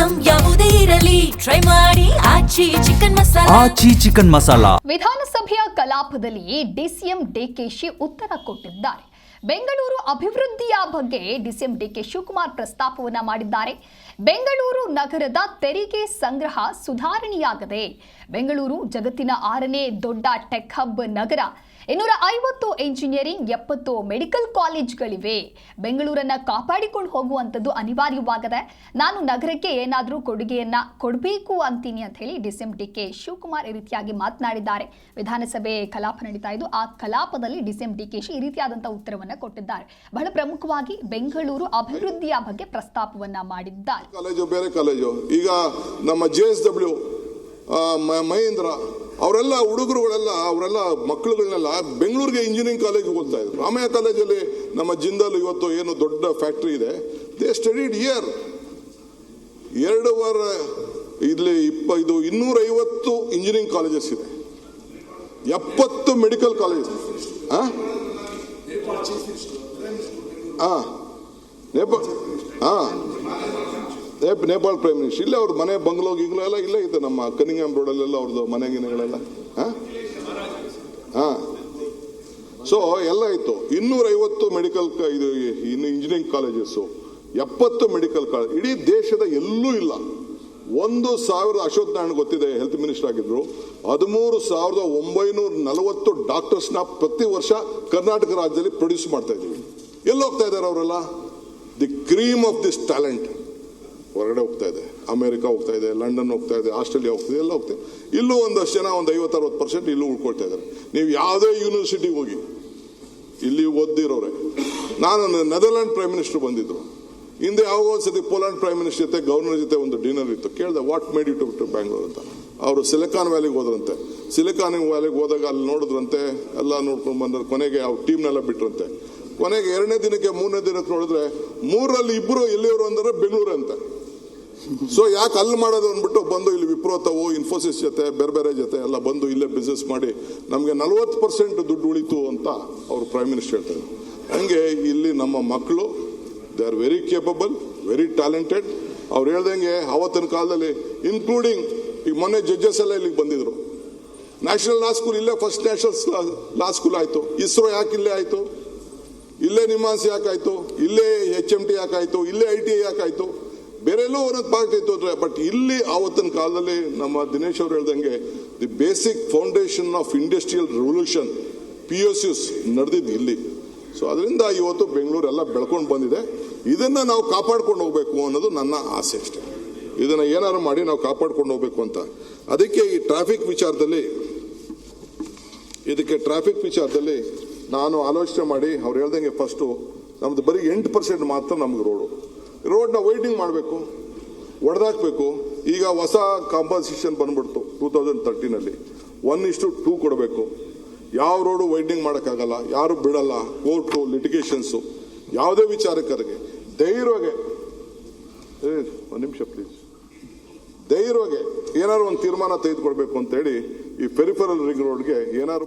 Item ಯಾವುದೇ ಇರಲಿ try ಮಾಡಿ ಆಚಿ ಚಿಕನ್ ಮಸಾಲಾ. ವಿಧಾನಸಭೆಯ ಕಲಾಪದಲ್ಲಿ ಡಿಸಿಎಂ ಡಿಕೆಶಿ ಉತ್ತರ ಕೊಟ್ಟಿದ್ದಾರೆ. ಬೆಂಗಳೂರು ಅಭಿವೃದ್ಧಿಯ ಬಗ್ಗೆ ಡಿಸಿಎಂ ಡಿಕೆ ಶಿವಕುಮಾರ್ ಪ್ರಸ್ತಾಪವನ್ನ ಮಾಡಿದ್ದಾರೆ. ಬೆಂಗಳೂರು ನಗರದ ತೆರಿಗೆ ಸಂಗ್ರಹ ಸುಧಾರಣೆಯಾಗದೆ ಬೆಂಗಳೂರು ಜಗತ್ತಿನ 6ನೇ ದೊಡ್ಡ ಟೆಕ್ ಹಬ್ ನಗರ. 250 ಇಂಜಿನಿಯರಿಂಗ್, 70 ಮೆಡಿಕಲ್ ಕಾಲೇಜ್ಗಳಿವೆ. ಬೆಂಗಳೂರನ್ನ ಕಾಪಾಡಿಕೊಂಡು ಹೋಗುವಂಥದ್ದು ಅನಿವಾರ್ಯವಾಗಿದೆ. ನಾನು ನಗರಕ್ಕೆ ಏನಾದರೂ ಕೊಡುಗೆಯನ್ನ ಕೊಡಬೇಕು ಅಂತೀನಿ ಅಂತ ಹೇಳಿ ಡಿಸಿಎಂ ಡಿಕೆ ಶಿವಕುಮಾರ್ ಈ ರೀತಿಯಾಗಿ ಮಾತನಾಡಿದ್ದಾರೆ. ವಿಧಾನಸಭೆ ಕಲಾಪ ನಡೀತಾ ಇದ್ದು ಆ ಕಲಾಪದಲ್ಲಿ ಡಿಸಿಎಂ ಡಿಕೆಶಿ ಈ ರೀತಿಯಾದಂತಹ ಉತ್ತರವನ್ನ ಕೊಟ್ಟಿದ್ದಾರೆ. ಬಹಳ ಪ್ರಮುಖವಾಗಿ ಬೆಂಗಳೂರು ಅಭಿವೃದ್ಧಿಯ ಬಗ್ಗೆ ಪ್ರಸ್ತಾಪವನ್ನ ಮಾಡಿದ್ದಾರೆ. ಕಾಲೇಜು ಬೇರೆ ಕಾಲೇಜು, ಈಗ ನಮ್ಮ JSW ಮಹೇಂದ್ರ ಅವರೆಲ್ಲ ಹುಡುಗರುಗಳೆಲ್ಲ ಅವರೆಲ್ಲ ಮಕ್ಕಳುಗಳನ್ನೆಲ್ಲ ಬೆಂಗಳೂರಿಗೆ ಇಂಜಿನಿಯರಿಂಗ್ ಕಾಲೇಜ್ ಓದ್ತಾ ಇದ್ರು. ರಾಮಯ್ಯ ಕಾಲೇಜಲ್ಲಿ ನಮ್ಮ ಜಿಂದಾಲ್ ಇವತ್ತು ಏನು ದೊಡ್ಡ ಫ್ಯಾಕ್ಟ್ರಿ ಇದೆ, ದೇ ಸ್ಟಡಿಡ್ ಇಯರ್ 2 ವಾರ. ಇಲ್ಲಿ 250 ಇಂಜಿನಿಯರಿಂಗ್ ಕಾಲೇಜಸ್ ಇದೆ, 70 medical college. Nepal prime minister ಇಲ್ಲೇ ಅವ್ರ ಮನೆ ಬಂಗ್ಲೋ ಗಿಂಗ್ಲೋ ಎಲ್ಲ ಇಲ್ಲೇ ಇದೆ. ನಮ್ಮ ಕನಿಂಗ್ಹ್ಯಾಮ್ ರೋಡಲ್ಲೆಲ್ಲ ಅವ್ರದ್ದು ಮನೆ ಗಿನೆಗಳೆಲ್ಲ ಸೊ ಎಲ್ಲ ಇತ್ತು. 250 ಮೆಡಿಕಲ್ ಇದು ಇನ್ನು ಇಂಜಿನಿಯರಿಂಗ್ ಕಾಲೇಜಸ್ಸು, 70 ಮೆಡಿಕಲ್ ಕಾಲೇಜ್ ಇಡೀ ದೇಶದ ಎಲ್ಲೂ ಇಲ್ಲ. 1,000 ಅಶೋಕ್ ನಾರಾಯಣ್ ಗೊತ್ತಿದೆ, ಹೆಲ್ತ್ ಮಿನಿಸ್ಟರ್ ಆಗಿದ್ರು. 13,940 ಡಾಕ್ಟರ್ಸ್ನ ಪ್ರತಿ ವರ್ಷ ಕರ್ನಾಟಕ ರಾಜ್ಯದಲ್ಲಿ ಪ್ರೊಡ್ಯೂಸ್ ಮಾಡ್ತಾ ಇದ್ದೀವಿ. ಎಲ್ಲಿ ಹೋಗ್ತಾ ಇದ್ದಾರೆ ಅವರೆಲ್ಲ? The cream of this talent ಹೊರಗಡೆ ಹೋಗ್ತಾ ಇದೆ. ಅಮೆರಿಕ ಹೋಗ್ತಾ ಇದೆ, ಲಂಡನ್ ಹೋಗ್ತಾ ಇದೆ, ಆಸ್ಟ್ರೇಲಿಯಾ ಹೋಗ್ತಿದೆ, ಎಲ್ಲ ಹೋಗ್ತಾ ಇದೆ. ಇಲ್ಲೂ ಒಂದಷ್ಟು ಜನ 50-60% ಇಲ್ಲೂ ಉಳ್ಕೊಳ್ತಾ ಇದ್ದಾರೆ. ನೀವು ಯಾವುದೇ ಯೂನಿವರ್ಸಿಟಿಗೆ ಹೋಗಿ ಇಲ್ಲಿ ಓದಿರೋರೆ. ನಾನು ನೆದರ್ಲ್ಯಾಂಡ್ ಪ್ರೈಮ್ ಮಿನಿಸ್ಟರ್ ಬಂದಿದ್ರು ಹಿಂದೆ, ಯಾವಾಗ ಒಂದ್ಸತಿ ಪೋಲೆಂಡ್ ಪ್ರೈಮ್ ಮಿನಿಸ್ಟರ್ ಜೊತೆ ಗವರ್ನರ್ ಜೊತೆ ಒಂದು ಡಿನ್ನರ್ ಇತ್ತು. ಕೇಳಿದೆ what made you to Bangalore ಅಂತ. ಅವರು ಸಿಲಿಕಾನ್ ವ್ಯಾಲಿಗೆ ಹೋದ್ರಂತೆ. ಸಿಲಿಕಾನ್ ವ್ಯಾಲಿಗೆ ಹೋದಾಗ ಅಲ್ಲಿ ನೋಡಿದ್ರಂತೆ, ಎಲ್ಲ ನೋಡ್ಕೊಂಡು ಬಂದ್ರೆ ಕೊನೆಗೆ ಅವ್ರ ಟೀಮ್ನೆಲ್ಲ ಬಿಟ್ರಂತೆ. ಕೊನೆಗೆ 2ನೇ ದಿನಕ್ಕೆ 3ನೇ ದಿನಕ್ಕೆ ನೋಡಿದ್ರೆ 3ರಲ್ಲಿ 2 ಎಲ್ಲಿಯವರು ಅಂದ್ರೆ ಬೆಂಗಳೂರು ಅಂತ. ಸೊ ಯಾಕೆ ಅಲ್ಲಿ ಮಾಡೋದು ಅಂದ್ಬಿಟ್ಟು ಬಂದು ಇಲ್ಲಿ ವಿಪ್ರೋ ತಾವು ಇನ್ಫೋಸಿಸ್ ಜೊತೆ ಬೇರೆ ಜೊತೆ ಎಲ್ಲ ಬಂದು ಇಲ್ಲೇ ಬಿಸ್ನೆಸ್ ಮಾಡಿ ನಮಗೆ 40% ದುಡ್ಡು ಉಳಿತು ಅಂತ ಅವರು ಪ್ರೈಮ್ ಮಿನಿಸ್ಟರ್ ಹೇಳ್ತಾರೆ. ಹಂಗೆ ಇಲ್ಲಿ ನಮ್ಮ ಮಕ್ಕಳು they are very capable, very talented. ಅವ್ರು ಹೇಳ್ದಂಗೆ ಅವತ್ತಿನ ಕಾಲದಲ್ಲಿ ಇನ್ಕ್ಲೂಡಿಂಗ್ ಈಗ ಮೊನ್ನೆ ಜಡ್ಜಸ್ ಎಲ್ಲ ಇಲ್ಲಿಗೆ ಬಂದಿದ್ರು. ನ್ಯಾಷನಲ್ ಲಾ ಸ್ಕೂಲ್ ಇಲ್ಲೇ ಫಸ್ಟ್ ನ್ಯಾಷನಲ್ ಲಾ ಸ್ಕೂಲ್ ಆಯ್ತು. ಇಸ್ರೋ ಯಾಕೆ ಇಲ್ಲೇ ಆಯ್ತು? ಇಲ್ಲೇ ನಿಮಾನ್ಸ್ ಯಾಕಾಯ್ತು? ಇಲ್ಲೇ HMT ಯಾಕಾಯ್ತು? ಇಲ್ಲೇ ITI ಯಾಕಾಯ್ತು? ಬೇರೆಲ್ಲೂ ಒಂದೊಂದು ಪಾರ್ಟ್ ಇತ್ತು. ಬಟ್ ಇಲ್ಲಿ ಆವತ್ತಿನ ಕಾಲದಲ್ಲಿ ನಮ್ಮ ದಿನೇಶ್ ಅವರು ಹೇಳ್ದಂಗೆ the basic foundation of industrial revolution POCs ನಡೆದಿದ್ದು ಇಲ್ಲಿ. ಸೊ ಅದರಿಂದ ಇವತ್ತು ಬೆಂಗಳೂರೆಲ್ಲ ಬೆಳ್ಕೊಂಡು ಬಂದಿದೆ. ಇದನ್ನ ನಾವು ಕಾಪಾಡ್ಕೊಂಡು ಹೋಗ್ಬೇಕು ಅನ್ನೋದು ನನ್ನ ಆಸೆ ಅಷ್ಟೇ. ಇದನ್ನ ಏನಾದ್ರು ಮಾಡಿ ನಾವು ಕಾಪಾಡ್ಕೊಂಡು ಹೋಗ್ಬೇಕು ಅಂತ. ಅದಕ್ಕೆ ಈ ಟ್ರಾಫಿಕ್ ವಿಚಾರದಲ್ಲಿ ನಾನು ಆಲೋಚನೆ ಮಾಡಿ ಅವ್ರು ಹೇಳ್ದಂಗೆ ಫಸ್ಟು ನಮ್ದು ಬರೀ 8% ಮಾತ್ರ ನಮ್ಗೆ ರೋಡ್ನ ವೈಡ್ನಿಂಗ್ ಮಾಡಬೇಕು, ಒಡೆದಾಕ್ಬೇಕು. ಈಗ ಹೊಸ ಕಾಂಪನ್ಸೇಷನ್ ಬಂದ್ಬಿಡ್ತು 2013ನಲ್ಲಿ 1:2 ಕೊಡಬೇಕು. ಯಾವ ರೋಡು ವೈಡ್ನಿಂಗ್ ಮಾಡೋಕ್ಕಾಗಲ್ಲ, ಯಾರು ಬಿಡಲ್ಲ, ಕೋರ್ಟು ಲಿಟಿಗೇಷನ್ಸು. ಯಾವುದೇ ವಿಚಾರಕರಿಗೆ ಧೈರ್ಯವಾಗಿ ಒಂದು ನಿಮಿಷ ಪ್ಲೀಸ್, ಧೈರ್ಯವಾಗಿ ಏನಾದ್ರು ಒಂದು ತೀರ್ಮಾನ ತೆಗೆದುಕೊಳ್ಬೇಕು ಅಂತೇಳಿ ಈ ಪೆರಿಫೆರಲ್ ರಿಂಗ್ ರೋಡ್ಗೆ ಏನಾದ್ರು